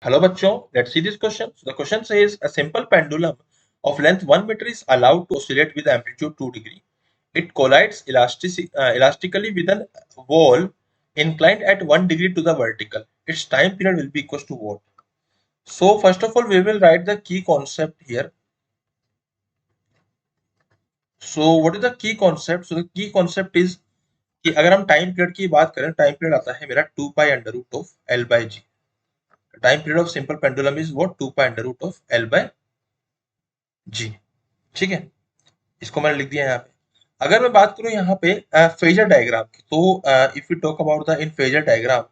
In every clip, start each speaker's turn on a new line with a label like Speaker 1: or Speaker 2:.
Speaker 1: Hello bachcho, let's see this question. So the question says a simple pendulum of length 1 meter is allowed to oscillate with amplitude 2 degree. It collides elastically with a wall inclined at 1 degree to the vertical. Its time period will be equal to what? So first of all we will write the key concept here. So what is the key concept? So the key concept is कि अगर हम time period की बात करें, time period आता है मेरा 2 pi under root of L by G. Time period of simple pendulum is what 2 pi under root of L by G. ठीक है, इसको मैंने लिख दिया यहाँ पे. अगर मैं बात करूं यहाँ पे फेजर डायग्राम की, तो if you talk about the in phasor diagram,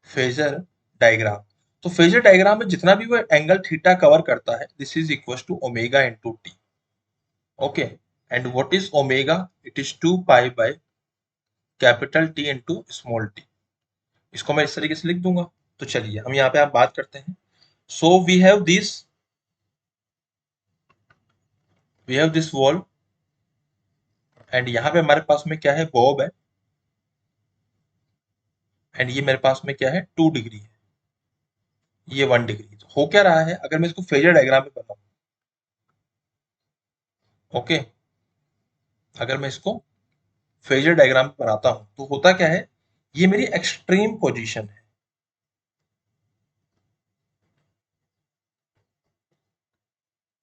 Speaker 1: phasor diagram, तो फेजर डायग्राम में जितना भी वो एंगल थीटा कवर करता है, this is equal to omega into T. Okay, and what is omega? It is 2 pi by capital T into small T. इसको मैं इस तरीके से लिख दूंगा. तो चलिए हम यहाँ पे आप बात करते हैं. So we have this wall, and यहाँ पे हमारे पास में क्या है, बॉब है, एंड ये मेरे पास में क्या है, 2 डिग्री है, ये 1 डिग्री. तो हो क्या रहा है अगर मैं इसको फेजर डायग्राम में बनाऊं? ओके, अगर मैं इसको फेजर डायग्राम में बनाता हूं तो होता क्या है, ये मेरी एक्सट्रीम पोजीशन है.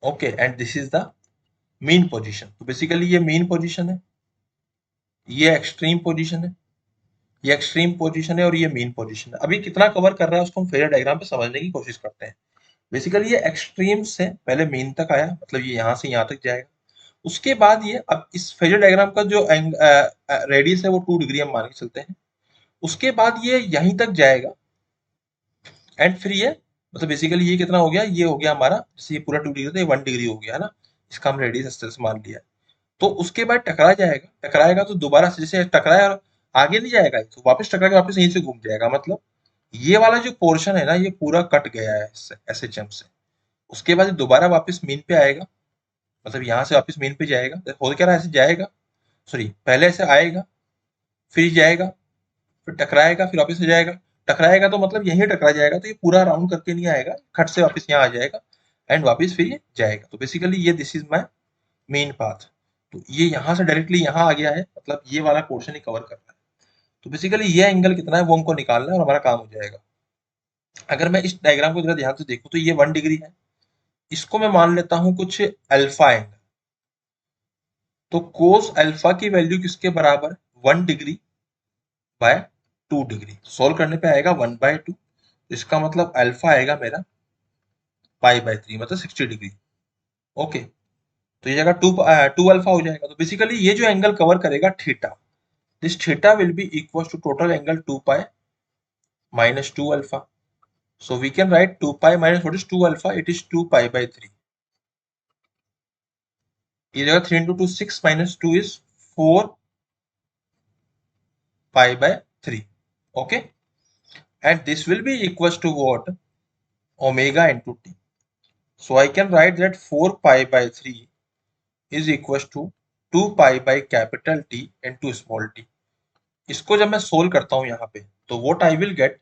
Speaker 1: Okay, and this is the mean position. तो बेसिकली ये मीन पोजीशन है, ये एक्सट्रीम पोजीशन है, ये एक्सट्रीम पोजीशन है, और ये मीन पोजीशन है. अभी कितना कवर कर रहा है उसको हम फेजर डायग्राम पे समझने की कोशिश करते हैं. बेसिकली ये एक्सट्रीम से पहले मीन तक आया, मतलब ये यहाँ से यहाँ तक जाएगा. उसके बाद ये, अब इस फेजर डायग्राम का जो रेडियस है वो 2 डिग्री हम मान के चलते हैं. उसके बाद ये यहीं तक जाएगा, एंड फिर ये, मतलब बेसिकली ये कितना हो गया, ये हो गया हमारा, जैसे ये पूरा 2 डिग्री था, ये 1 डिग्री हो गया है ना. इसका हम रेडियस इस तरह से मान लिया है. तो उसके बाद टकरा जाएगा, टकराएगा तो दोबारा से जैसे टकराया और आगे नहीं जाएगा, तो वापस टकरा के वापस यहीं से घूम जाएगा. मतलब ये वाला जो पोर्शन है ना, ये पूरा कट गया है इससे, ऐसे जंप से. उसके बाद ये दोबारा वापस मीन पे आएगा, मतलब यहाँ से वापस मीन पे जाएगा. तो हो क्या रहा है, ऐसे जाएगा, सॉरी पहले ऐसे आएगा, फिर जाएगा, फिर टकराएगा, फिर वापस से जाएगा. टकराएगा तो मतलब यहीं टकरा जाएगा, तो ये पूरा राउंड करके नहीं आएगा, खट से वापस यहाँ आ जाएगा, एंड वापस फिर ये जाएगा. तो बेसिकली ये this is my main path. तो ये यहाँ से डायरेक्टली यहाँ आ गया है, मतलब ये वाला पोर्शन ही कवर कर रहा है. तो बेसिकली ये एंगल कितना है वो हमको निकालना है और हमारा काम हो जाएगा. अगर मैं इस डायग्राम को जरा ध्यान से देखूं तो ये 1 डिग्री है, इसको मैं मान लेता हूं कुछ अल्फा एंगल. तो कोस अल्फा की वैल्यू किसके बराबर, 1 डिग्री बाय 2 डिग्री. सोल्व करने पे आएगा 1/2. इसका मतलब अल्फा आएगा मेरा पाई/3, मतलब 60 डिग्री. ओके, तो ये जगह 2 अल्फा हो जाएगा. तो बेसिकली ये जो एंगल कवर करेगा theta, this theta will be equal to total angle 2 pi minus 2 alpha. So we can write 2 pi minus what is 2 alpha? It is 2 pi by 3. ये जगह 3 into 2 6 minus 2 is 4 pi by 3. Okay, and this will be equals to what? Omega into t. So I can write that 4 pi by 3 is equals to 2 pi by capital T into small t. इसको जब मैं solve करता हूं यहाँ पे, तो what I will get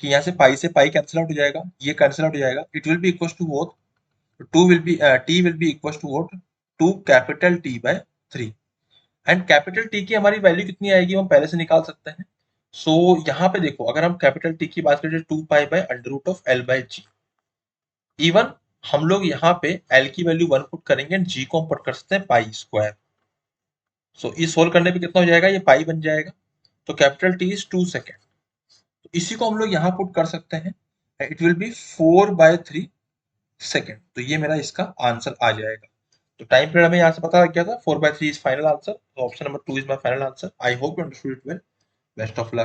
Speaker 1: कि यहाँ से पाई से पाई कैंसिल आउट हो जाएगा, ये कैंसिल आउट हो जाएगा. It will be equal to what? T will be equals to what? 2 capital T by 3. And capital T की हमारी वैल्यू कितनी आएगी हम पहले से निकाल सकते हैं. सो यहाँ पे देखो, अगर हम कैपिटल T की बात करें 2 pi by under root of L by G. Even हम लोग यहाँ पे L की वैल्यू 1 पुट करेंगे एंड G को हम पुट कर सकते हैं पाई स्क्वायर. सो इस सोल्व करने पे कितना हो जाएगा, ये पाई बन जाएगा. तो कैपिटल T इज 2 सेकेंड. तो इसी को हम लोग यहाँ पुट कर सकते हैं, इट विल बी 4/3 सेकेंड. तो ये मेरा इसका आंसर आ जाएगा. तो टाइम पीरियड हमें यहाँ से पता लग गया था, 4/3 is final answer. Option number 2 is my final answer. I hope you understood it well. Best of luck.